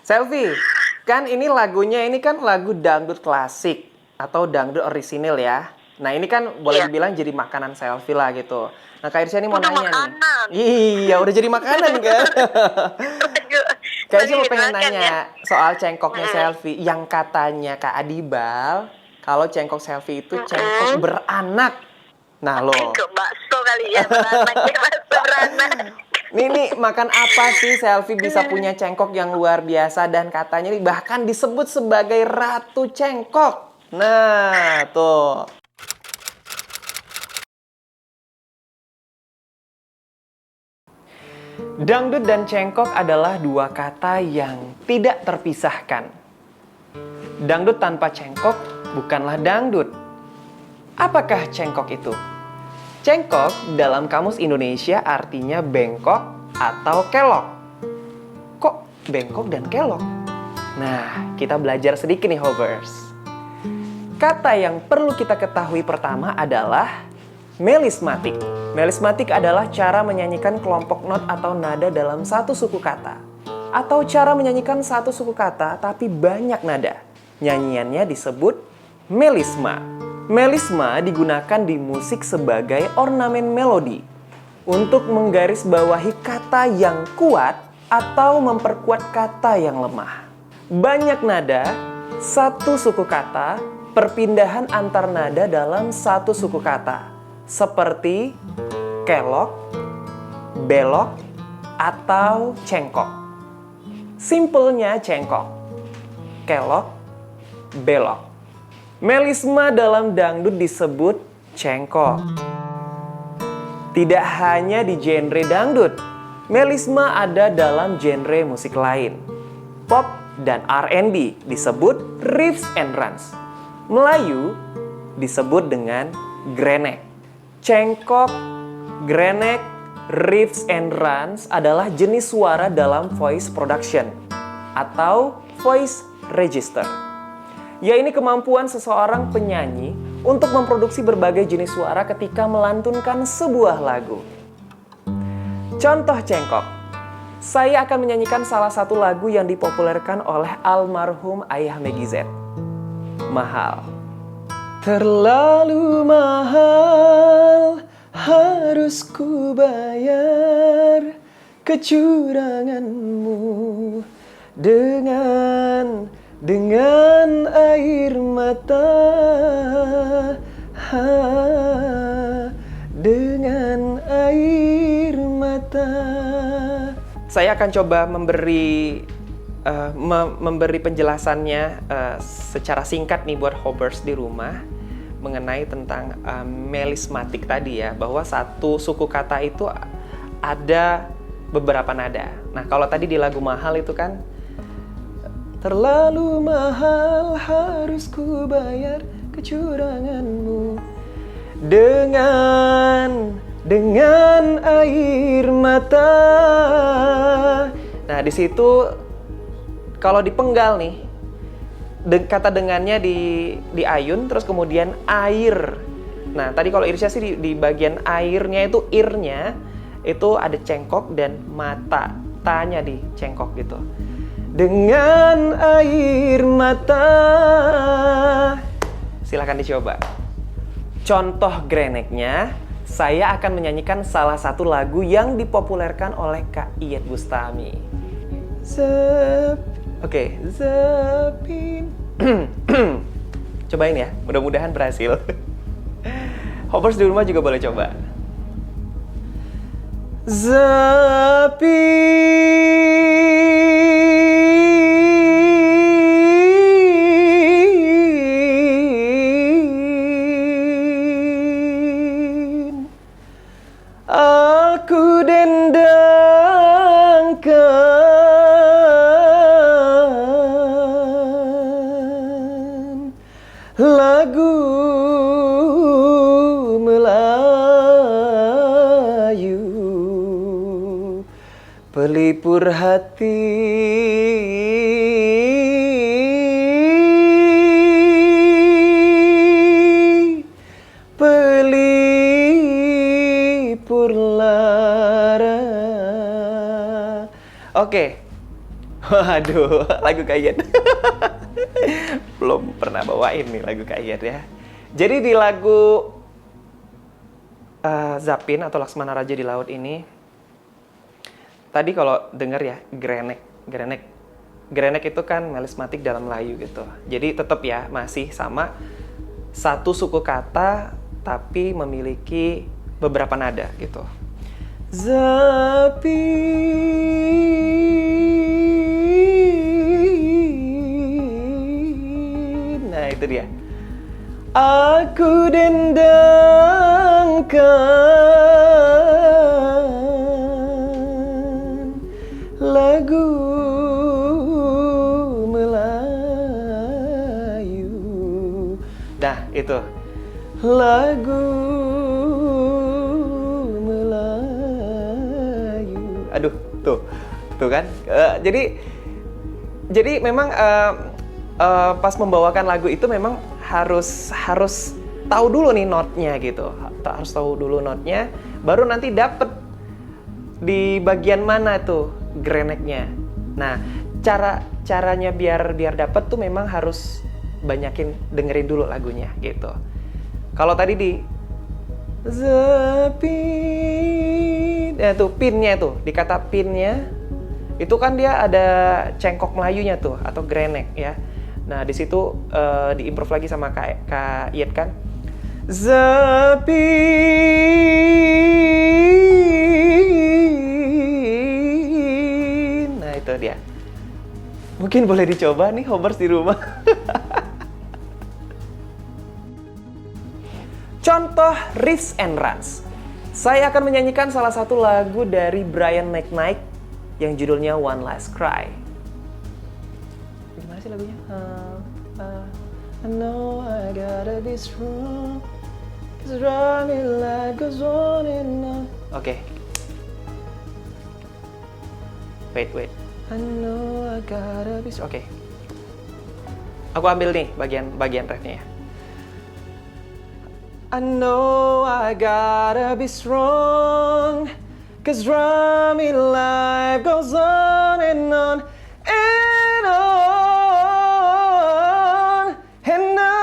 Selfie, kan ini lagunya ini kan lagu dangdut klasik atau dangdut orisinil ya. Nah ini kan boleh Iya. dibilang jadi makanan selfie lah gitu. Nah Kak Irsya ini mau Udah nanya nih. makanan. Iya udah jadi makanan kan? Kak Lagi Irsya mau pengen dimakan ya. nanya soal cengkoknya Mm-mm. selfie. Yang katanya Kak Adibal, kalau cengkok selfie itu cengkok Mm-mm. beranak. Nah loh, Cengkok bakso kali ya, beranak ya, bakso beranak. nih makan apa sih selfie bisa punya cengkok yang luar biasa dan katanya nih bahkan disebut sebagai ratu cengkok. Nah, tuh. Dangdut dan cengkok adalah dua kata yang tidak terpisahkan. Dangdut tanpa cengkok bukanlah dangdut. Apakah cengkok itu? Cengkok dalam Kamus Indonesia artinya bengkok atau kelok. Kok bengkok dan kelok? Nah, kita belajar sedikit nih, Hovers. Kata yang perlu kita ketahui pertama adalah melismatik. Melismatik adalah cara menyanyikan kelompok not atau nada dalam satu suku kata. Atau cara menyanyikan satu suku kata tapi banyak nada. Nyanyiannya disebut melisma. Melisma digunakan di musik sebagai ornamen melodi untuk menggarisbawahi kata yang kuat atau memperkuat kata yang lemah. Banyak nada, satu suku kata, perpindahan antar nada dalam satu suku kata, seperti kelok, belok, atau cengkok. Simpelnya cengkok, kelok, belok. Melisma dalam dangdut disebut cengkok. Tidak hanya di genre dangdut, melisma ada dalam genre musik lain. Pop dan R&B disebut riffs and runs. Melayu disebut dengan grenek. Cengkok, grenek, riffs and runs adalah jenis suara dalam voice production atau voice register. Yaitu kemampuan seseorang penyanyi untuk memproduksi berbagai jenis suara ketika melantunkan sebuah lagu. Contoh cengkok. Saya akan menyanyikan salah satu lagu yang dipopulerkan oleh almarhum Ayah Meggy Z. Mahal. Terlalu mahal harus ku bayar kecuranganmu dengan air mata, dengan air mata. Saya akan coba memberi penjelasannya secara singkat nih buat Hobbers di rumah mengenai tentang melismatik tadi ya, bahwa satu suku kata itu ada beberapa nada. Nah, kalau tadi di lagu Mahal itu kan terlalu mahal harus ku bayar kecuranganmu dengan air mata. Nah, di situ kalau dipenggal nih, kata dengannya di ayun, terus kemudian air. Nah, tadi kalau Irsya sih di bagian airnya itu irnya itu ada cengkok dan mata, tanya di cengkok gitu. Dengan air mata. Silahkan dicoba. Contoh greneknya, saya akan menyanyikan salah satu lagu yang dipopulerkan oleh Kak Iyeth Bustami. Oke, Zepin. Cobain ya, mudah-mudahan berhasil. Hoppers di rumah juga boleh coba. Zapin, aku dendangkan lagu Melayu, pelipur hati, pelipur lara. Oke, Waduh, lagu Kayet. Belum pernah bawain nih lagu Kayet ya. Jadi di lagu Zapin atau Laksmana Raja di Laut ini, tadi kalau denger ya, Grenek itu kan melismatik dalam Melayu gitu. Jadi tetap ya masih sama satu suku kata tapi memiliki beberapa nada gitu. Zapin. Nah, itu dia. Aku dendangkan lagu Melayu. Nah, itu. Lagu Melayu. Aduh, tuh kan. Jadi memang pas membawakan lagu itu memang harus tahu dulu nih notnya gitu. Harus tahu dulu notnya, baru nanti dapet di bagian mana tuh greneknya. Nah, caranya biar dapet tuh memang harus banyakin dengerin dulu lagunya gitu. Kalau tadi di Zapin, tuh pinnya tuh, di kata pinnya itu kan dia ada cengkok Melayunya tuh atau grenek ya. Nah, di situ diimprove lagi sama Kak Iyet kan. Zapin. Nah, itu dia. Mungkin boleh dicoba nih Hobbers di rumah. Contoh riffs and runs. Saya akan menyanyikan salah satu lagu dari Brian McKnight yang judulnya One Last Cry. Gimana sih lagunya? I know I gotta be strong, 'cause running life goes on and on. Oke. Wait. I know I gotta be strong. Oke. Aku ambil nih bagian refnya ya. I know I gotta be strong, 'cause running life goes on and on and on and on.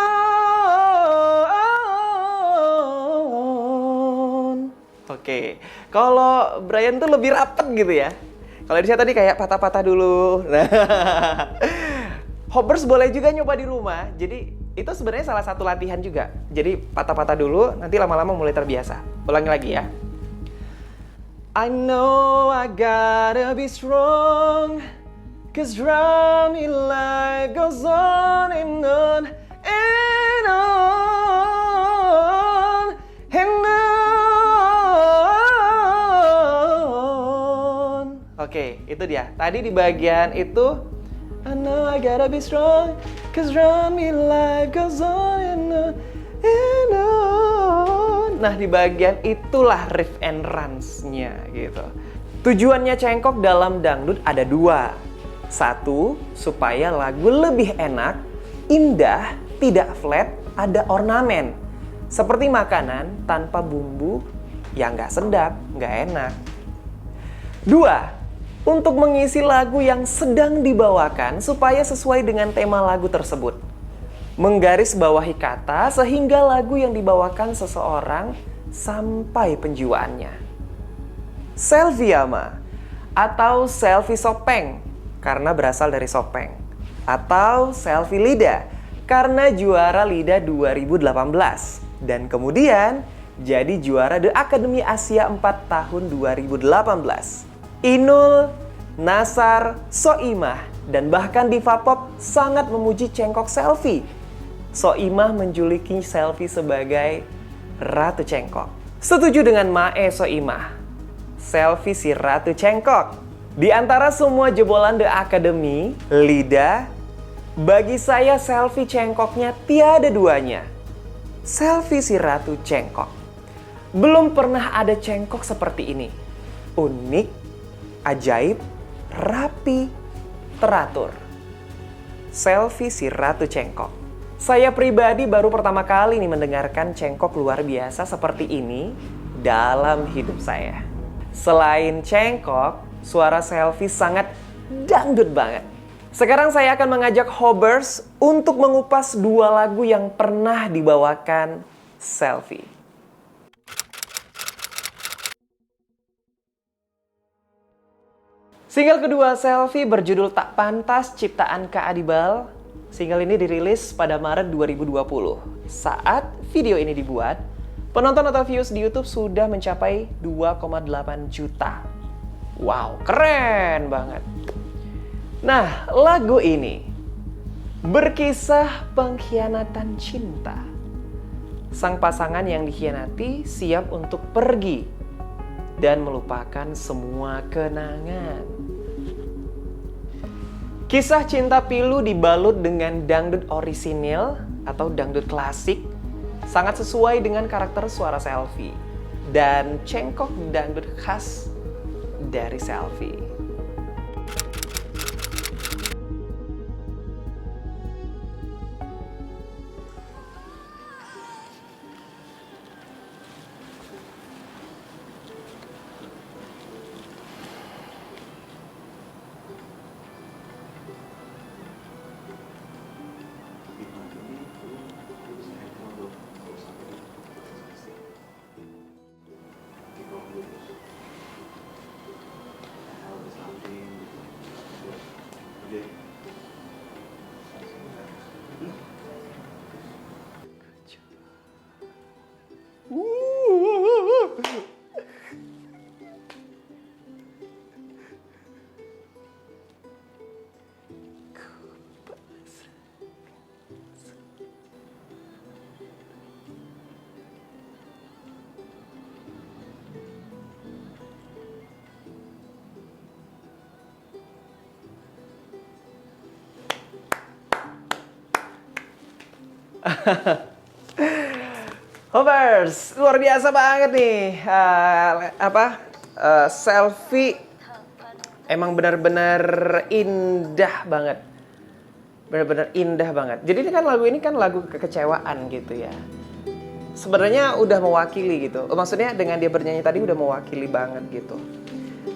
Oke, kalau Brian tuh lebih rapet gitu ya. Kalau di tadi kayak patah-patah dulu. Nah, Hobbers boleh juga nyoba di rumah. Jadi itu sebenarnya salah satu latihan juga. Jadi patah-patah dulu, nanti lama-lama mulai terbiasa. Ulangi lagi ya. I know I gotta be strong, 'cause round in life goes on and on and on and on. Oke, itu dia. Tadi di bagian itu I know I gotta be strong, 'cause round me life goes on and on and on. Nah, di bagian itulah riff and runs-nya gitu. Tujuannya cengkok dalam dangdut ada dua. Satu, supaya lagu lebih enak, indah, tidak flat, ada ornamen. Seperti makanan tanpa bumbu yang nggak sedap, nggak enak. Dua, untuk mengisi lagu yang sedang dibawakan supaya sesuai dengan tema lagu tersebut. Menggarisbawahi kata sehingga lagu yang dibawakan seseorang sampai penjiwaannya. Selviama atau selfie sopeng karena berasal dari sopeng. Atau selfie lidah karena juara Lidah 2018. Dan kemudian jadi juara The Academy Asia 4 tahun 2018. Inul, Nasar, Soimah, dan bahkan Diva Pop sangat memuji cengkok selfie. Soimah menjuluki selfie sebagai Ratu Cengkok. Setuju dengan Mae Soimah, selfie si Ratu Cengkok. Di antara semua jebolan The Academy, Lidah, bagi saya selfie cengkoknya tiada duanya. Selfie si Ratu Cengkok. Belum pernah ada cengkok seperti ini. Unik, ajaib, rapi, teratur. Selfie si Ratu Cengkok. Saya pribadi baru pertama kali nih mendengarkan cengkok luar biasa seperti ini dalam hidup saya. Selain cengkok, suara selfie sangat dangdut banget. Sekarang saya akan mengajak Hobbers untuk mengupas dua lagu yang pernah dibawakan Selfie. Single kedua Selfie berjudul Tak Pantas ciptaan Kak Adibal. Single ini dirilis pada Maret 2020. Saat video ini dibuat, penonton atau views di YouTube sudah mencapai 2,8 juta. Wow, keren banget. Nah, lagu ini berkisah pengkhianatan cinta. Sang pasangan yang dikhianati siap untuk pergi dan melupakan semua kenangan. Kisah cinta pilu dibalut dengan dangdut orisinil atau dangdut klasik, sangat sesuai dengan karakter suara Selfie dan cengkok dangdut khas dari Selfie. Hobbers, luar biasa banget nih. Selfie emang benar-benar indah banget. Benar-benar indah banget. Jadi lagu ini kan lagu kekecewaan gitu ya. Sebenarnya udah mewakili gitu. Maksudnya dengan dia bernyanyi tadi udah mewakili banget gitu.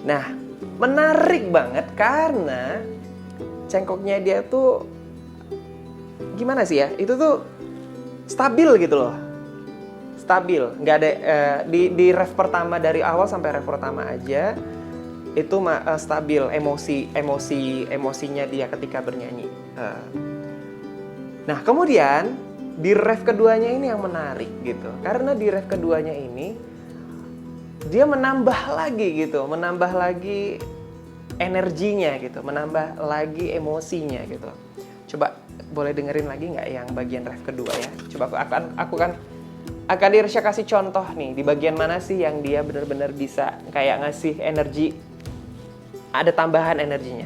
Nah, menarik banget karena cengkoknya dia tuh gimana sih ya? Itu tuh stabil gitu loh. Stabil, nggak ada di ref pertama dari awal sampai ref pertama aja itu stabil emosinya dia ketika bernyanyi. Nah kemudian di ref keduanya ini yang menarik gitu, karena di ref keduanya ini dia menambah lagi energinya gitu, menambah lagi emosinya gitu. Coba boleh dengerin lagi nggak yang bagian ref kedua ya? Coba aku akan Dirsya kasih contoh nih, di bagian mana sih yang dia benar-benar bisa kayak ngasih energi, ada tambahan energinya.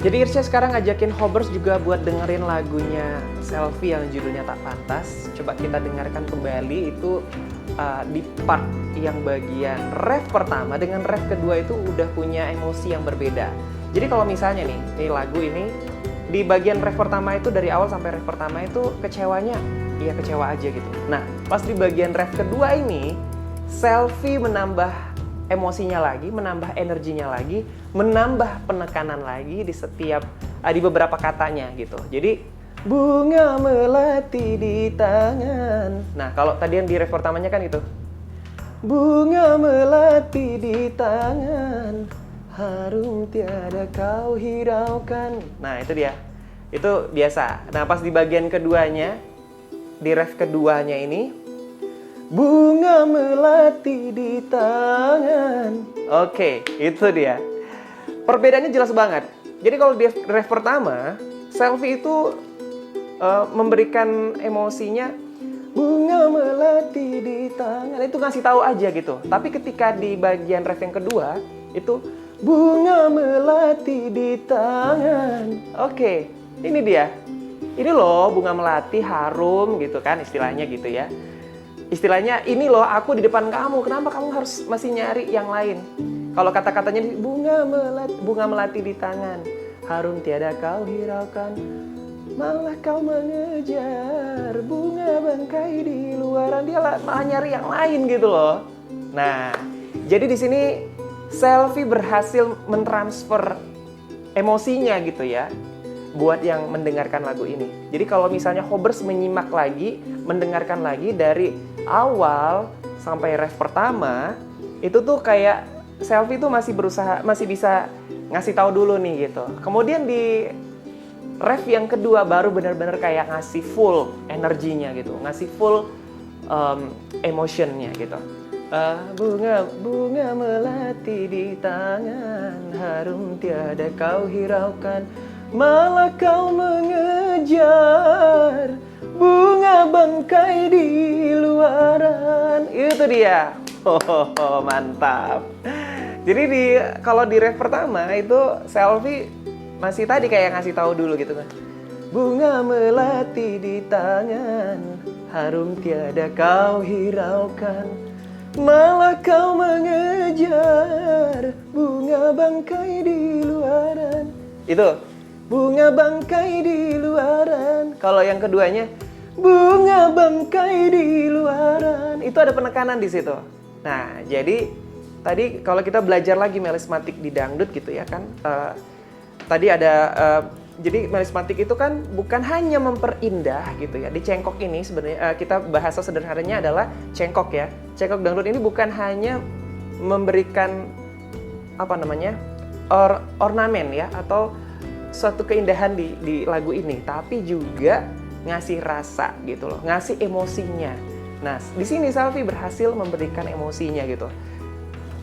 Jadi Irsya sekarang ngajakin Hobbers juga buat dengerin lagunya Selfie yang judulnya Tak Pantas. Coba kita dengarkan kembali itu di part yang bagian ref pertama dengan ref kedua itu udah punya emosi yang berbeda. Jadi kalau misalnya nih lagu ini di bagian ref pertama itu dari awal sampai ref pertama itu kecewanya, ya kecewa aja gitu. Nah pas di bagian ref kedua ini Selfie menambah emosinya lagi, menambah energinya lagi, menambah penekanan lagi di beberapa katanya gitu. Jadi bunga melati di tangan. Nah kalau tadi yang di ref pertamanya kan itu bunga melati di tangan, harum tiada kau hiraukan. Nah itu dia, itu biasa. Nah pas di bagian keduanya, di ref keduanya ini bunga melati di tangan. Oke, itu dia. Perbedaannya jelas banget. Jadi kalau di ref pertama, Selfie itu memberikan emosinya bunga melati di tangan. Itu ngasih tahu aja gitu. Tapi ketika di bagian ref yang kedua, itu bunga melati di tangan. Oke, ini dia. Ini loh bunga melati harum gitu kan istilahnya gitu ya. istilahnya ini loh aku di depan kamu, kenapa kamu harus masih nyari yang lain? Kalau kata-katanya bunga melati di tangan, harum tiada kau hiraukan, malah kau mengejar bunga bangkai di luaran, dia malah nyari yang lain gitu loh. Nah, jadi di sini Selvi berhasil mentransfer emosinya gitu ya buat yang mendengarkan lagu ini. Jadi kalau misalnya Hobers menyimak lagi, mendengarkan lagi dari awal sampai ref pertama, itu tuh kayak Selvi tuh masih bisa ngasih tahu dulu nih gitu. Kemudian di ref yang kedua baru benar-benar kayak ngasih full energinya gitu, ngasih full emotionnya gitu. Bunga melati di tangan, harum tiada kau hiraukan, malah kau mengejar bunga bangkai di luaran. Itu dia. Oh, mantap. Jadi kalau di ref pertama itu Selvi masih tadi kayak ngasih tahu dulu gitu kan. Bunga melati di tangan, harum tiada kau hiraukan, malah kau mengejar bunga bangkai di luaran. Itu bunga bangkai di luaran. Kalau yang keduanya bunga bangkai di luaran, itu ada penekanan di situ. Nah, jadi tadi kalau kita belajar lagi melismatik di dangdut gitu ya kan, tadi ada jadi melismatik itu kan bukan hanya memperindah gitu ya. Di cengkok ini sebenarnya kita bahasa sederhananya adalah cengkok ya. Cengkok dangdut ini bukan hanya memberikan apa namanya ornamen ya atau suatu keindahan di lagu ini, tapi juga ngasih rasa gitu loh, ngasih emosinya. Nah, di sini Selvi berhasil memberikan emosinya gitu.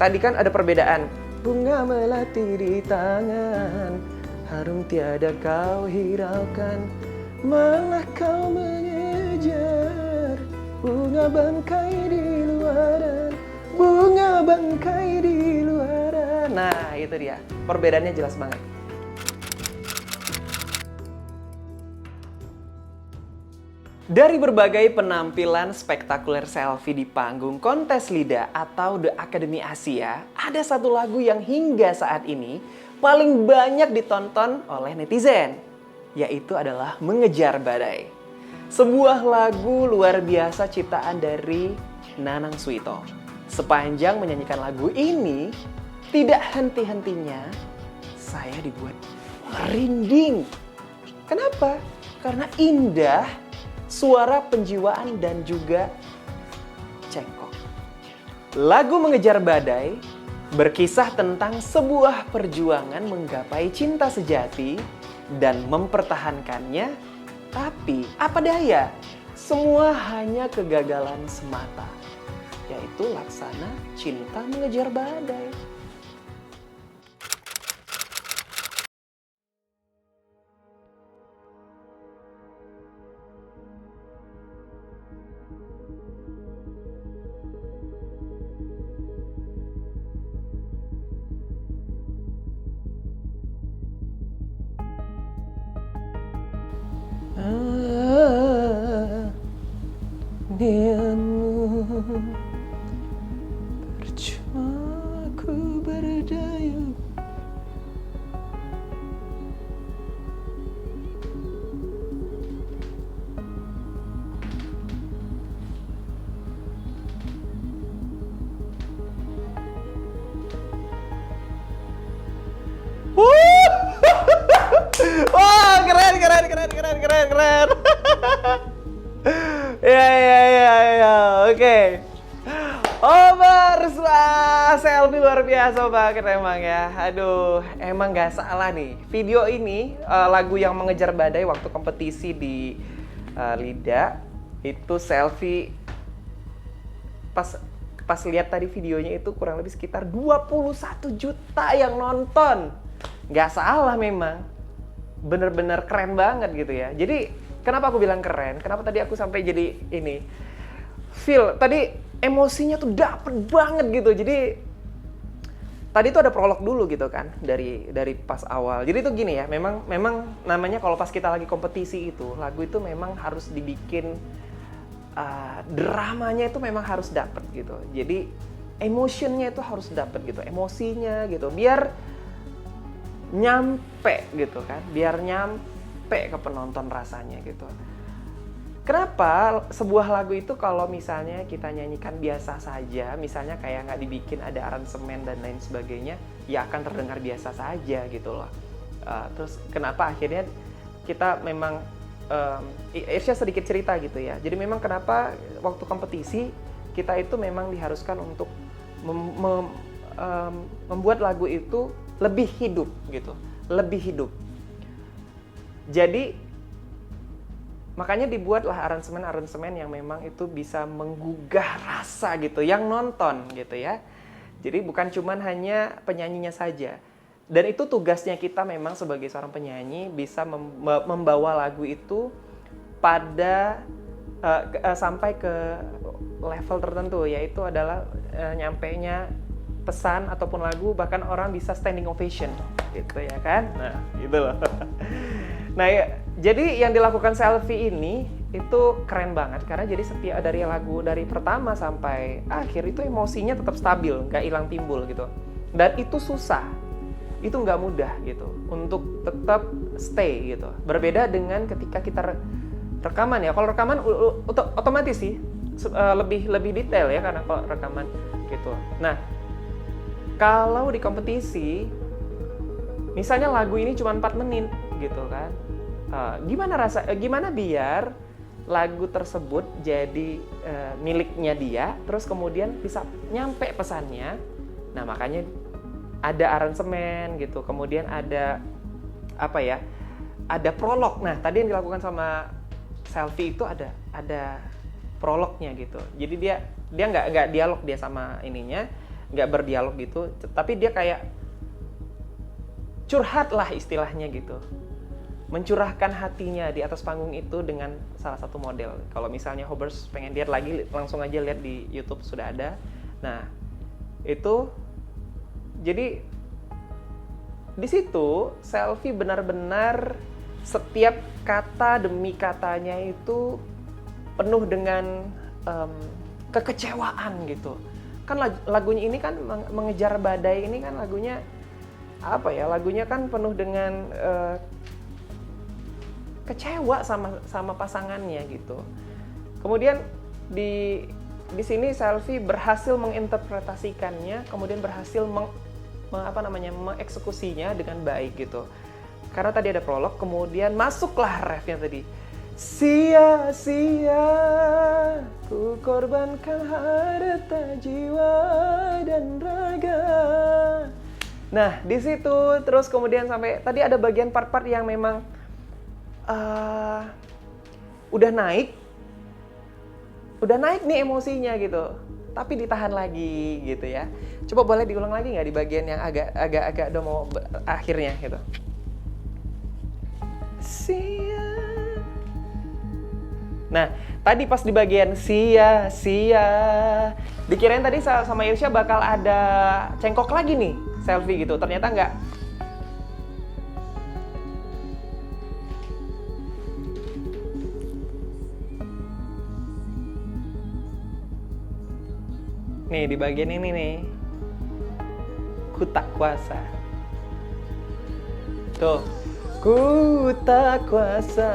Tadi kan ada perbedaan. Bunga melati di tangan, harum tiada kau hiraukan, malah kau mengejar bunga bangkai di luaran, bunga bangkai di luaran. Nah, itu dia. Perbedaannya jelas banget. Dari berbagai penampilan spektakuler Selvi di panggung kontes LIDA atau The Academy Asia, ada satu lagu yang hingga saat ini paling banyak ditonton oleh netizen, yaitu adalah Mengejar Badai. Sebuah lagu luar biasa ciptaan dari Nanang Suito. Sepanjang menyanyikan lagu ini, tidak henti-hentinya saya dibuat merinding. Kenapa? Karena indah, suara penjiwaan dan juga cengkok. Lagu Mengejar Badai berkisah tentang sebuah perjuangan menggapai cinta sejati dan mempertahankannya, tapi apa daya, semua hanya kegagalan semata, yaitu laksana cinta mengejar badai. Niatmu percuma ku berdaya. Wah, keren. Ya, oke. Hobers, wah, Selvi luar biasa banget emang ya. Aduh, emang gak salah nih. Video ini, lagu yang Mengejar Badai waktu kompetisi di LIDA, itu Selvi pas lihat tadi videonya itu kurang lebih sekitar 21 juta yang nonton. Gak salah memang. Bener-bener keren banget gitu ya. Jadi kenapa aku bilang keren? Kenapa tadi aku sampai jadi ini? Feel, tadi emosinya tuh dapet banget gitu. Jadi tadi tuh ada prolog dulu gitu kan dari pas awal. Jadi tuh gini ya, memang namanya kalau pas kita lagi kompetisi itu, lagu itu memang harus dibikin dramanya itu memang harus dapet gitu. Jadi emotionnya itu harus dapet gitu, emosinya gitu, biar nyampe gitu kan, biar nyampe ke penonton rasanya gitu. Kenapa sebuah lagu itu kalau misalnya kita nyanyikan biasa saja, misalnya kayak nggak dibikin ada aransemen dan lain sebagainya, ya akan terdengar biasa saja gitu loh. Terus kenapa akhirnya kita memang Irsya sedikit cerita gitu ya. Jadi memang kenapa waktu kompetisi kita itu memang diharuskan untuk membuat lagu itu lebih hidup gitu, lebih hidup. Jadi makanya dibuatlah aransemen-aransemen yang memang itu bisa menggugah rasa gitu, yang nonton gitu ya. Jadi bukan cuman hanya penyanyinya saja. Dan itu tugasnya kita memang sebagai seorang penyanyi bisa membawa lagu itu pada sampai ke level tertentu, yaitu adalah nyampainya pesan ataupun lagu bahkan orang bisa standing ovation gitu ya kan. Nah, gitu loh. Nah, ya, jadi yang dilakukan Selfie ini itu keren banget karena jadi setiap dari lagu dari pertama sampai akhir itu emosinya tetap stabil, nggak hilang timbul gitu. Dan itu susah, itu nggak mudah gitu untuk tetap stay gitu. Berbeda dengan ketika kita rekaman ya. Kalau rekaman otomatis sih lebih detail ya karena kalau rekaman gitu. Nah, kalau di kompetisi misalnya lagu ini cuma 4 menit gitu kan. Gimana biar lagu tersebut jadi miliknya dia, terus kemudian bisa nyampe pesannya. Nah, makanya ada aransemen gitu, kemudian ada apa ya? Ada prolog. Nah, tadi yang dilakukan sama Selfie itu ada prolognya gitu. Jadi dia nggak dialog dia sama ininya, nggak berdialog gitu, tapi dia kayak curhat lah istilahnya gitu. Mencurahkan hatinya di atas panggung itu dengan salah satu model. Kalau misalnya Hobers pengen lihat lagi, langsung aja lihat di YouTube sudah ada. Nah, itu jadi di situ Selfie benar-benar setiap kata demi katanya itu penuh dengan kekecewaan gitu. Kan lagunya ini kan mengejar badai ini kan lagunya apa ya? Lagunya kan penuh dengan kecewa sama pasangannya gitu. Kemudian di sini Selfie berhasil menginterpretasikannya, kemudian berhasil mengeksekusinya dengan baik gitu. Karena tadi ada prolog, kemudian masuklah refnya tadi. Sia-sia ku korbankan harta jiwa dan raga. Nah, di situ terus kemudian sampai tadi ada bagian part-part yang memang udah naik nih emosinya gitu, tapi ditahan lagi gitu ya. Coba boleh diulang lagi nggak di bagian yang agak udah mau akhirnya gitu. Nah, tadi pas di bagian sia-sia, dikirain tadi sama Irsya bakal ada cengkok lagi nih, Selfie gitu. Ternyata nggak. Nih, di bagian ini nih. Ku tak kuasa. Tuh. Ku tak kuasa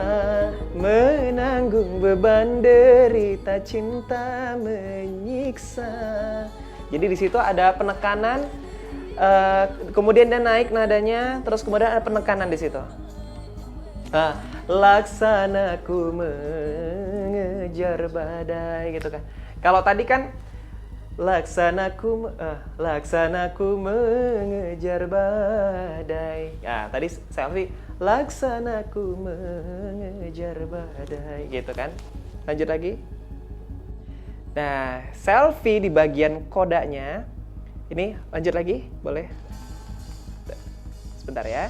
menanggung beban derita cinta menyiksa. Jadi di situ ada penekanan, kemudian dia naik nadanya, terus kemudian ada penekanan di situ. Nah, laksanaku mengejar badai gitu kan. Kalau tadi kan laksanaku mengejar badai. Nah, tadi Selfie laksanaku mengejar badai gitu kan. Lanjut lagi. Nah, Selfie di bagian kodanya ini lanjut lagi, boleh? Sebentar ya.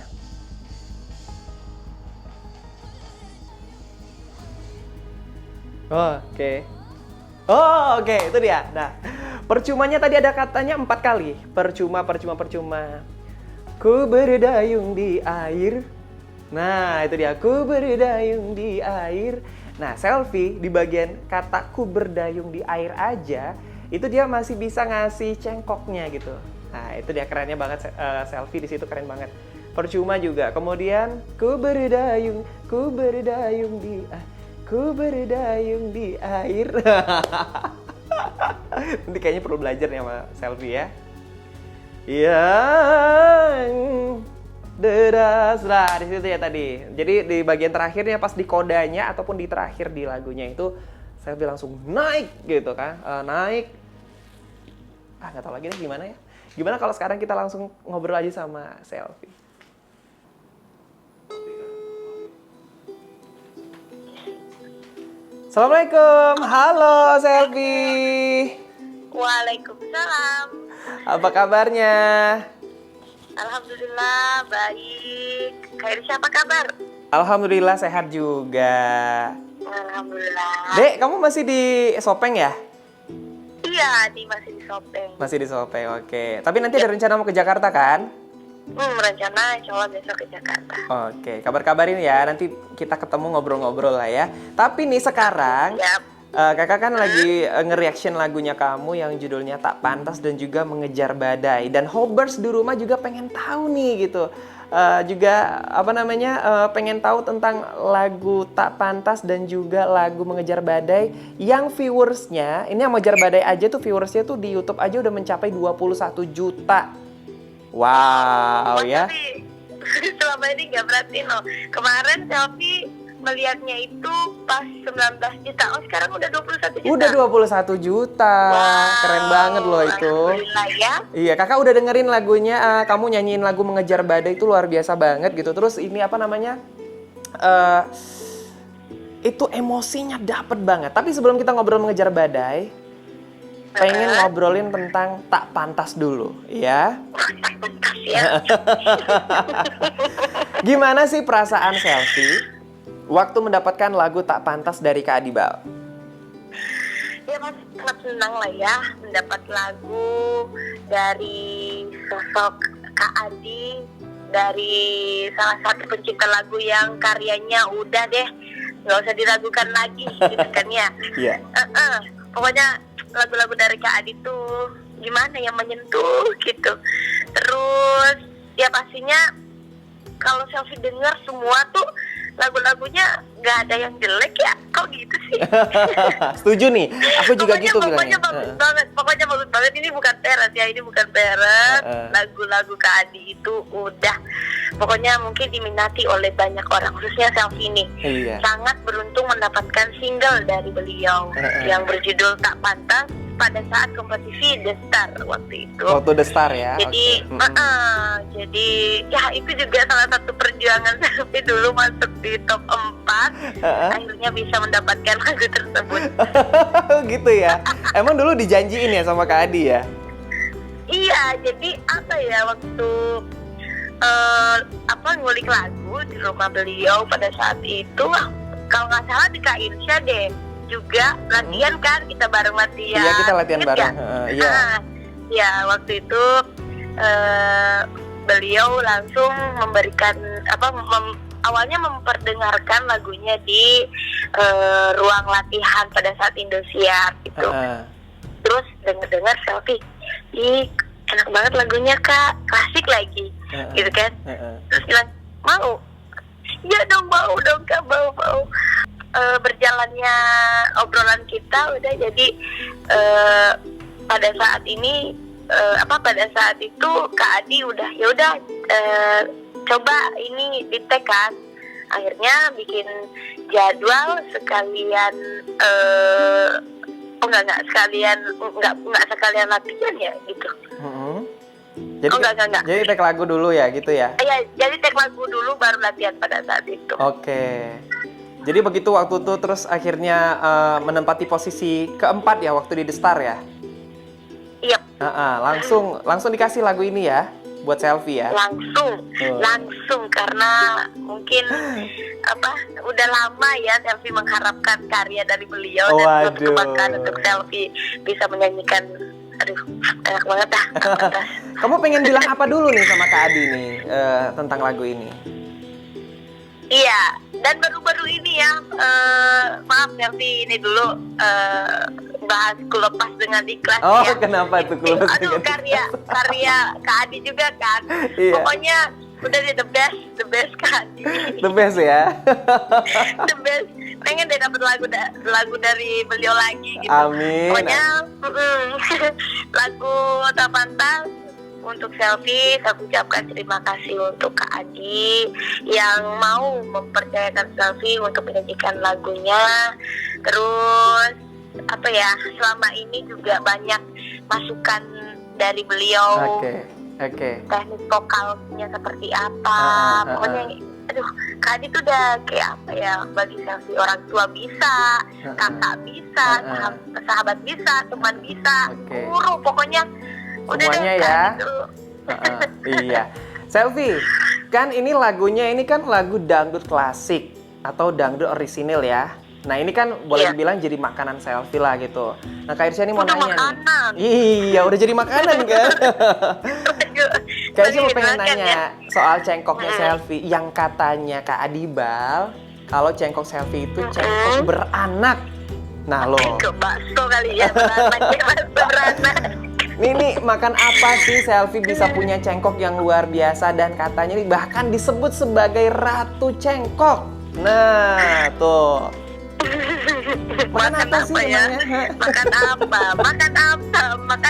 Oke, itu dia. Nah, percumanya tadi ada katanya 4 kali. Percuma. Ku berdayung di air. Nah, itu dia. Ku berdayung di air Nah, selfie di bagian kata ku berdayung di air aja, itu dia masih bisa ngasih cengkoknya gitu. Nah, itu dia kerennya banget, selfie di situ keren banget. Percuma juga. Kemudian ku berdayung di air. Nanti kayaknya perlu belajar nih sama selfie ya. Yang deras lah di situ ya tadi. Jadi di bagian terakhirnya pas di kodanya ataupun di terakhir di lagunya itu selfie langsung naik gitu kan, naik. Nggak tahu lagi nih gimana ya. Gimana kalau sekarang kita langsung ngobrol aja sama selfie. Assalamualaikum, halo selfie. Waalaikumsalam. Apa kabarnya? Alhamdulillah baik. Kak Irsya apa kabar? Alhamdulillah sehat juga. Alhamdulillah. Dek, kamu masih di Sopeng ya? Iya, masih di Sopeng. Masih di Sopeng, oke. Tapi nanti ada rencana mau ke Jakarta kan? Rencana insya Allah besok ke Jakarta. Oke, kabar-kabarin ya. Nanti kita ketemu ngobrol-ngobrol lah ya. Tapi nih sekarang, Yap. kakak kan lagi nge-reaction lagunya kamu yang judulnya Tak Pantas dan juga Mengejar Badai. Dan Hobers di rumah juga pengen tahu nih gitu. Juga pengen tahu tentang lagu Tak Pantas dan juga lagu Mengejar Badai yang viewersnya, ini yang Mengejar Badai aja tuh viewersnya tuh di YouTube aja udah mencapai 21 juta. Wow ya. Tapi selama ini nggak berarti loh. Kemarin selfie melihatnya itu pas 19 juta. Oh sekarang udah 21 juta. Udah 21 juta. Wow, keren banget loh itu. Alhamdulillah ya. Iya, kakak udah dengerin lagunya, kamu nyanyiin lagu Mengejar Badai itu luar biasa banget gitu. Terus ini itu emosinya dapet banget. Tapi sebelum kita ngobrol Mengejar Badai, pengen ngobrolin tentang Tak Pantas dulu, ya. Tak pantas ya. Gimana sih perasaan selfie waktu mendapatkan lagu Tak Pantas dari Kak Adibal? Ya mas, sangat senang lah ya mendapat lagu dari sosok Kak Adi, dari salah satu pencipta lagu yang karyanya udah deh nggak usah diragukan lagi gitu kan ya. Iya. Pokoknya lagu-lagu dari Kak Adi tuh gimana ya, menyentuh gitu. Terus ya pastinya kalau selfie dengar semua tuh lagu-lagunya nggak ada yang jelek ya, kok gitu sih? Setuju nih, aku juga gitu Pokoknya bilangnya. pokoknya bagus banget. Ini bukan peres ya, ini bukan peres. Lagu-lagu Kak Adi itu udah, pokoknya mungkin diminati oleh banyak orang, khususnya selfie ini. Iya. Sangat beruntung mendapatkan single dari beliau yang berjudul Tak Pantas pada saat kompetisi The Star waktu itu. Waktu The Star ya. Jadi, jadi ya itu juga salah satu perjuangan selfie dulu masuk di top 4. Akhirnya bisa mendapatkan lagu tersebut. Gitu ya. Emang dulu dijanjiin ya sama Kak Adi ya? Iya, jadi apa ya, waktu ngulik lagu di rumah beliau pada saat itu, kalau nggak salah di Kak Irsya deh juga latihan kan, kita bareng latihan. Iya, kita latihan Ingat bareng. nggak? Iya. Ya waktu itu beliau langsung memberikan awalnya memperdengarkan lagunya di ruang latihan pada saat Indosiar gitu. Terus dengar selfie, ih enak banget lagunya Kak, klasik lagi, gitu kan. Terus bilang mau, ya dong mau dong Kak, mau. Berjalannya obrolan kita udah jadi pada saat ini pada saat itu Kak Adi udah coba ini di tag kan. Akhirnya bikin jadwal sekalian nggak sekalian latihan ya gitu. Jadi, enggak. Jadi tag lagu dulu ya gitu ya? Iya, jadi tag lagu dulu baru latihan pada saat itu. Oke. Jadi begitu waktu itu terus akhirnya menempati posisi keempat ya waktu di The Star ya? Iya. Langsung dikasih lagu ini ya buat selfie ya? Langsung karena mungkin udah lama ya selfie mengharapkan karya dari beliau dan kebanggaan untuk selfie bisa menyanyikan. Aduh, enak banget dah. Kamu pengen bilang apa dulu nih sama Kak Adi nih tentang lagu ini? Iya, dan baru-baru ini ya, maaf Selfie ini dulu bahas Kulepas dengan Ikhlas Oh, ya. kenapa tuh Kulepas Aduh, dengan karya Kak Adi juga kan. Iya. Pokoknya udah deh the best Kak Adi. The best ya. The best. Pengen deh dapet lagu dari beliau lagi gitu. Amin. Pokoknya lagu Tak Pantas untuk Selfie, saya ucapkan terima kasih untuk Kak Adi yang mau mempercayakan Selfie untuk menyanyikan lagunya. Terus apa ya, selama ini juga banyak masukan dari beliau. Oke. Teknik vokalnya seperti apa. Pokoknya aduh, Kak Adi tuh udah kayak apa ya, bagi Selfie orang tua bisa, kakak bisa, sahabat bisa, teman bisa, guru, pokoknya semuanya ya. Iya. Selfie, kan ini lagunya ini kan lagu dangdut klasik atau dangdut orisinil ya. Nah ini kan boleh dibilang jadi makanan Selfie lah gitu. Nah Kak Irsya ini mau nanya makanan. nih. Iya udah jadi makanan kan. Kak Irsya mau pengen nanya soal cengkoknya Selfie yang katanya Kak Adibal kalau cengkok Selfie itu cengkok beranak. Nah lo. Cengkok bakso kali ya, beranak. Nih makan apa sih Selfie bisa punya cengkok yang luar biasa dan katanya nih bahkan disebut sebagai ratu cengkok. Nah tuh. Makan apa sih ya? Makan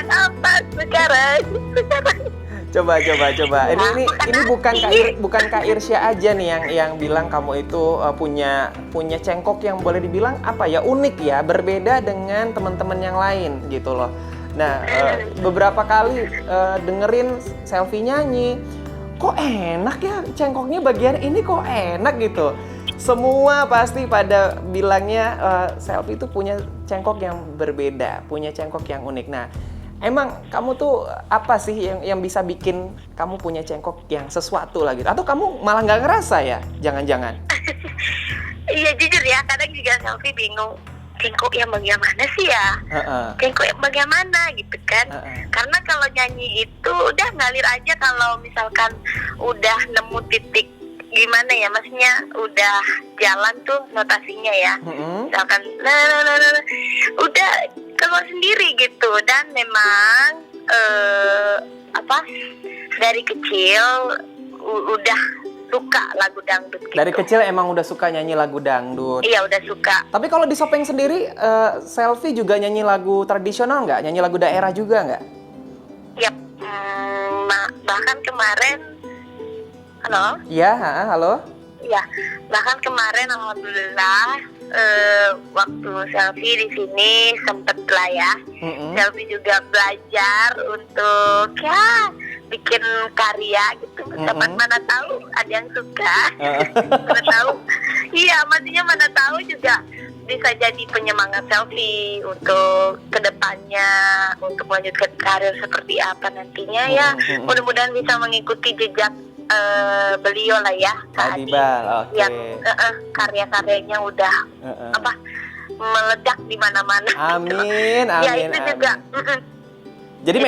apa sekarang? Coba. Ini bukan Kak Irsya aja nih yang bilang kamu itu punya cengkok yang boleh dibilang apa ya, unik ya, berbeda dengan teman-teman yang lain gitu loh. Nah, beberapa kali dengerin Selfie nyanyi, kok enak ya cengkoknya bagian ini kok enak gitu. Semua pasti pada bilangnya Selfie itu punya cengkok yang berbeda, punya cengkok yang unik. Nah, emang kamu tuh apa sih yang bisa bikin kamu punya cengkok yang sesuatu lah gitu? Atau kamu malah nggak ngerasa ya? Jangan-jangan? Iya jujur ya, kadang juga Selfie bingung. Cengkok yang bagaimana sih ya? Cengkok yang bagaimana gitu kan? Karena kalau nyanyi itu udah ngalir aja, kalau misalkan udah nemu titik gimana ya, maksudnya udah jalan tuh notasinya ya. Misalkan udah keluar sendiri gitu. Dan memang dari kecil udah suka lagu dangdut gitu. Dari kecil emang udah suka nyanyi lagu dangdut? Iya udah suka. Tapi kalau di Sopeng sendiri, Selfie juga nyanyi lagu tradisional nggak? Nyanyi lagu daerah juga nggak? Yap, bahkan kemarin, halo? Iya, halo? Iya, bahkan kemarin alhamdulillah waktu Selfie di sini sempet lah ya. Selfie juga belajar untuk ya bikin karya gitu. Teman mana tahu ada yang suka. Mana tahu. Iya, maksudnya mana tahu juga bisa jadi penyemangat Selfie untuk kedepannya, untuk melanjutkan karir seperti apa nantinya ya. Mudah-mudahan bisa mengikuti jejak beliau lah ya, Kak Adi, yang karya-karyanya udah meledak di mana-mana. Amin. Ya itu juga. Jadi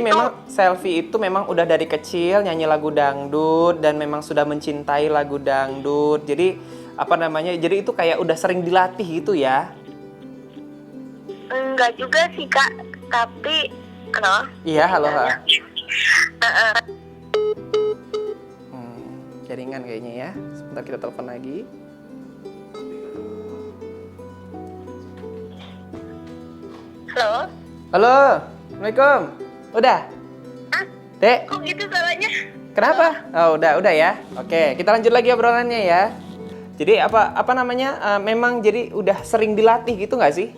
memang Selfie itu memang udah dari kecil nyanyi lagu dangdut dan memang sudah mencintai lagu dangdut. Jadi jadi itu kayak udah sering dilatih gitu ya? Enggak juga sih Kak, tapi halo? Iya, halo. Jaringan kayaknya ya. Sebentar kita telepon lagi. Halo? Halo, Assalamualaikum. Udah? Dek? Kok gitu suaranya? Kenapa? Oh, udah ya. Oke, kita lanjut lagi obrolannya ya. Jadi memang jadi udah sering dilatih gitu nggak sih?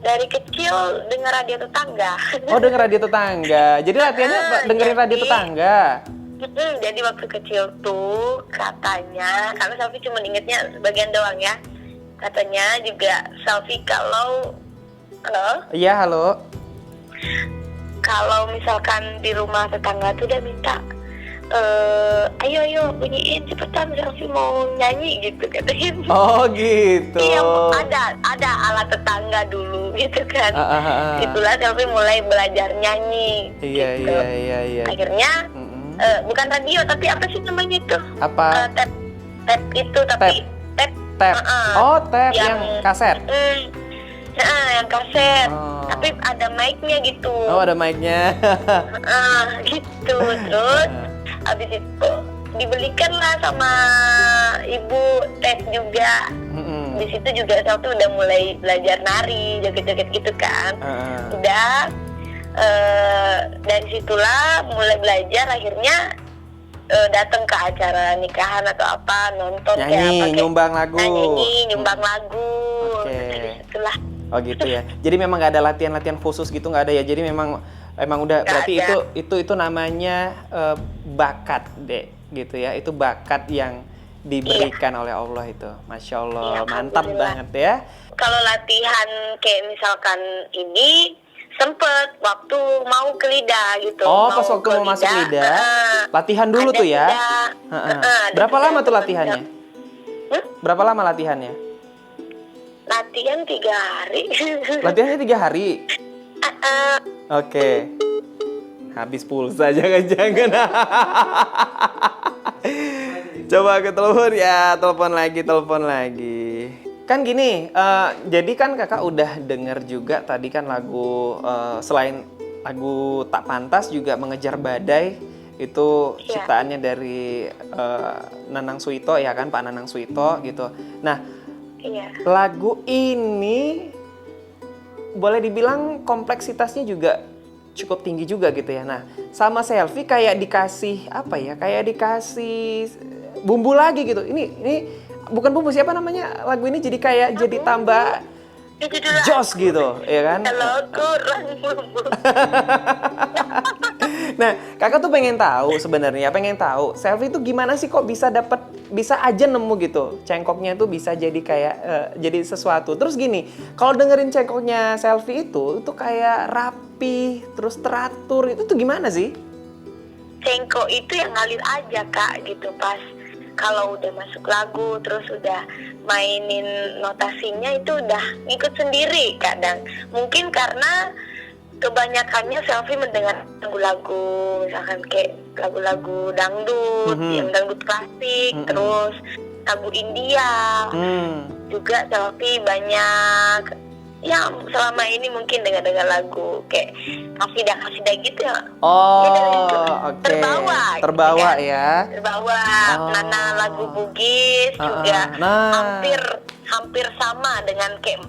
Dari kecil denger radio tetangga. Oh, denger radio tetangga. Jadi latihannya dengerin radio tetangga. Jadi waktu kecil tuh katanya, karena Selfie cuma ingetnya sebagian doang ya. Katanya juga Selfie kalau halo? Iya, halo. Kalau misalkan di rumah tetangga tuh udah minta ayo bunyiin cepetan Selfie mau nyanyi gitu katanya. Oh gitu. Iya, ada alat tetangga dulu gitu kan. Itulah Selfie mulai belajar nyanyi. Iya. Akhirnya bukan radio tapi apa sih namanya itu? Apa? Tap itu tapi tap. Tap. Oh, tap yang kaset. Yang kaset. Oh. Tapi ada mic-nya gitu. Oh, ada mic-nya. Gitu. Terus habis itu dibelikan lah sama ibu tap juga. Di situ juga saya tuh udah mulai belajar nari, joget-joget gitu kan. Udah dari situlah mulai belajar, akhirnya datang ke acara nikahan atau apa, nonton nyanyi, nyumbang lagu. Nyumbang lagu. Oke. Itulah. Oh gitu ya. Jadi memang nggak ada latihan-latihan khusus gitu, nggak ada ya. Jadi memang udah Gak berarti ada. itu namanya bakat deh gitu ya. Itu bakat yang diberikan oleh Allah itu. Masya Allah, Iya, mantap alhamdulillah. banget ya. Kalau latihan kayak misalkan ini sempet waktu mau ke lidah gitu. Oh, pas waktu mau masuk lidah, latihan dulu tuh ya. Berapa lama tuh latihannya? Berapa lama latihannya? Latihan 3 hari. Latihannya 3 hari. Oke. Habis pulsa jangan-jangan. Coba aku telepon ya, telepon lagi. Kan gini, jadi kan kakak udah denger juga tadi kan lagu, selain lagu Tak Pantas juga Mengejar Badai, itu ciptaannya dari Nanang Suito ya kan, Pak Nanang Suito gitu. Nah, lagu ini boleh dibilang kompleksitasnya juga cukup tinggi juga gitu ya. Nah, sama Selfie kayak dikasih apa ya? Kayak dikasih bumbu lagi gitu. Ini bukan bumbu, siapa namanya? Lagu ini jadi kayak jadi tambah jos gitu, ya kan? Kalau kurang bumbu. Nah, kakak tuh pengen tahu Selfie itu gimana sih kok bisa aja nemu gitu. Cengkoknya tuh bisa jadi kayak jadi sesuatu. Terus gini, kalau dengerin cengkoknya Selfie itu kayak rapi, terus teratur. Itu tuh gimana sih? Cengkok itu yang ngalir aja Kak gitu, pas kalau udah masuk lagu terus udah mainin notasinya itu udah ngikut sendiri kadang. Mungkin karena kebanyakannya Selfie mendengar lagu-lagu misalkan kayak lagu-lagu dangdut, yang dangdut klasik, terus lagu India. Juga Selfie banyak yang selama ini mungkin dengar lagu kayak kasidah gitu ya. Oh, oke. Terbawa gitu kan? ya. Terbawa. Nana lagu Bugis juga hampir sama dengan kayak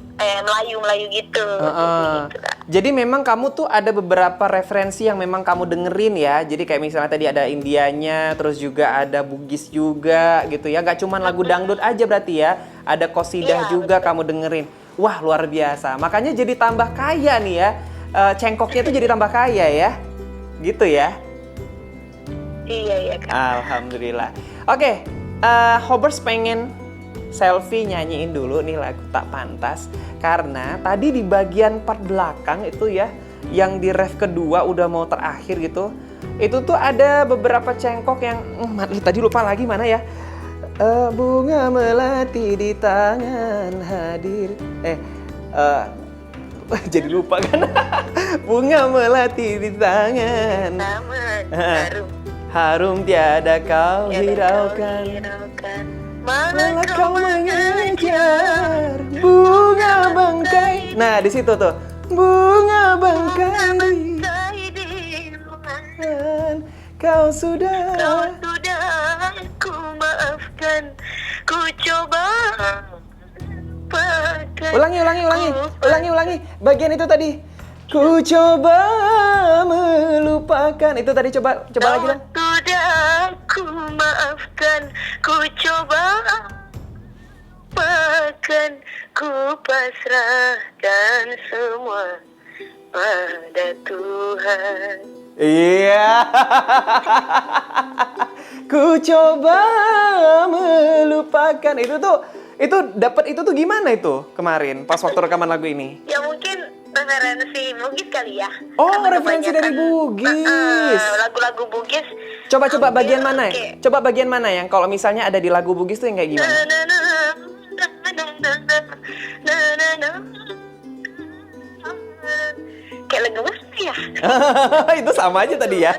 Melayu gitu. Gitu kan. Jadi memang kamu tuh ada beberapa referensi yang memang kamu dengerin ya. Jadi kayak misalnya tadi ada Indianya, terus juga ada Bugis juga gitu ya. Gak cuma lagu dangdut aja berarti ya. Ada qosidah juga betul. Kamu dengerin. Wah, luar biasa. Makanya jadi tambah kaya nih ya. Cengkoknya tuh jadi tambah kaya ya. Gitu ya. Iya Kak. Alhamdulillah. Oke, Hobers pengen Selfie nyanyiin dulu nih lagu Tak Pantas. Karena tadi di bagian part belakang itu ya, yang di ref kedua udah mau terakhir gitu, itu tuh ada beberapa cengkok yang tadi lupa lagi mana ya. Bunga melati di tangan hadir. Jadi lupa kan. Bunga melati di tangan. Harum tiada kau hiraukan. Malah kau mengejar bunga bangkai. Nah, di situ tuh. Bunga bangkai. Kau sudah ku maafkan. Ku coba Ulangi. Bagian itu tadi. Ku coba melupakan. Itu tadi coba lagi dong. Sudah ku maafkan. Ku coba makan. Ku pasrahkan semua pada Tuhan. Iya. Ku coba melupakan. Itu dapat itu tuh gimana itu kemarin pas waktu rekaman lagu ini? Ya mungkin referensi Bugis kali ya. Oh, referensi dari Bugis. Lagu-lagu Bugis. Coba bagian mana? Coba bagian mana yang kalau misalnya ada di lagu Bugis tuh yang kayak gimana? Kayak lagu apa ya? Itu sama aja tadi ya.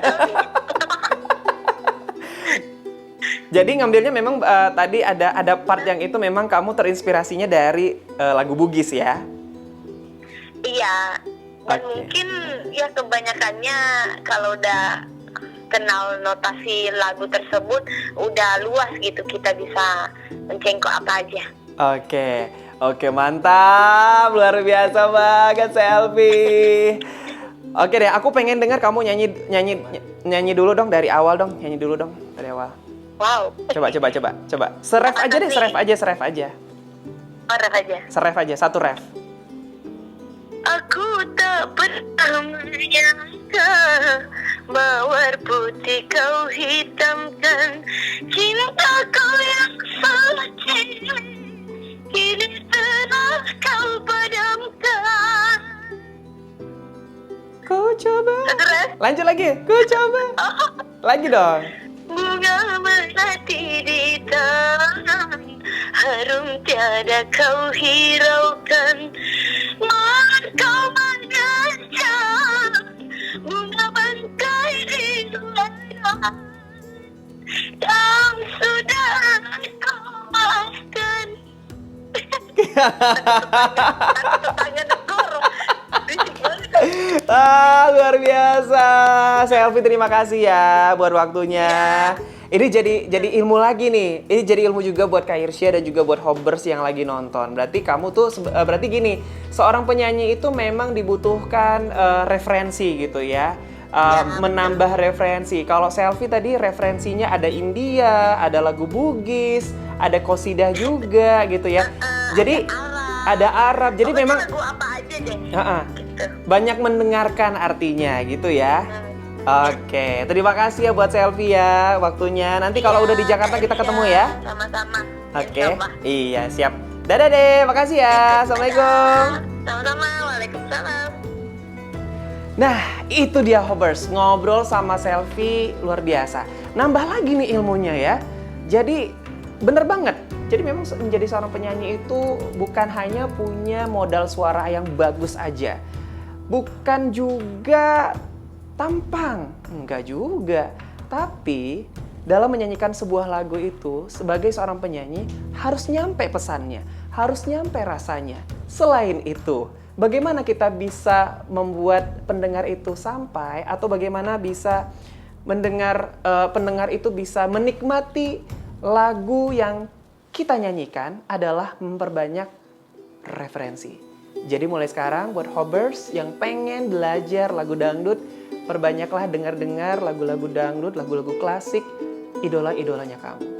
Jadi ngambilnya memang tadi ada part yang itu memang kamu terinspirasinya dari lagu Bugis ya? Iya, dan Oke. mungkin ya kebanyakannya kalau udah kenal notasi lagu tersebut udah luas gitu, kita bisa mencengkok apa aja. Oke, mantap, luar biasa banget Selfie. Oke deh, aku pengen dengar kamu nyanyi dulu dong dari awal dong, nyanyi dulu dong dari awal. Wow. Coba. Seref aja deh, seref aja. Oh, ref aja. Seref aja, satu ref. Aku tak pernah menyangka mawar putih kau hitamkan, cintaku yang suci kini telah kau padamkan. Ku coba. Satu ref. Lanjut lagi, ku coba. Lagi dong. Bunga melati di tangan, harum tiada kau hiraukan. Mohon kau mengajak bunga bangkai di luar yang sudah kau maafkan. Tangan negor. Berisik banget. Luar biasa. Selfie terima kasih ya buat waktunya. Ini jadi ilmu lagi nih. Ini jadi ilmu juga buat Kak Irsya dan juga buat Hobbers yang lagi nonton. Berarti kamu tuh berarti gini, seorang penyanyi itu memang dibutuhkan referensi gitu ya. Menambah referensi. Kalau Selfie tadi referensinya ada India, ada lagu Bugis, ada qasidah juga gitu ya. Jadi ada Arab. Jadi Pokoknya memang lagu apa aja deh. Gitu. banyak mendengarkan artinya gitu ya. Oke, terima kasih ya buat Selfie ya waktunya. Nanti kalau udah di Jakarta kita ketemu ya. Sama-sama. Oke, Insyaallah. iya siap. Dadah deh, makasih ya. Assalamualaikum. Sama-sama. Waalaikumsalam. Nah, itu dia Hobbers, ngobrol sama Selfie luar biasa. Nambah lagi nih ilmunya ya. Jadi bener banget. Jadi memang menjadi seorang penyanyi itu bukan hanya punya modal suara yang bagus aja. Bukan juga tampang, enggak juga. Tapi dalam menyanyikan sebuah lagu itu sebagai seorang penyanyi harus nyampe pesannya, harus nyampe rasanya. Selain itu, bagaimana kita bisa membuat pendengar itu sampai atau bagaimana bisa pendengar itu bisa menikmati lagu yang kita nyanyikan adalah memperbanyak referensi. Jadi mulai sekarang buat Hobbers yang pengen belajar lagu dangdut, perbanyaklah dengar-dengar lagu-lagu dangdut, lagu-lagu klasik, idola-idolanya kamu.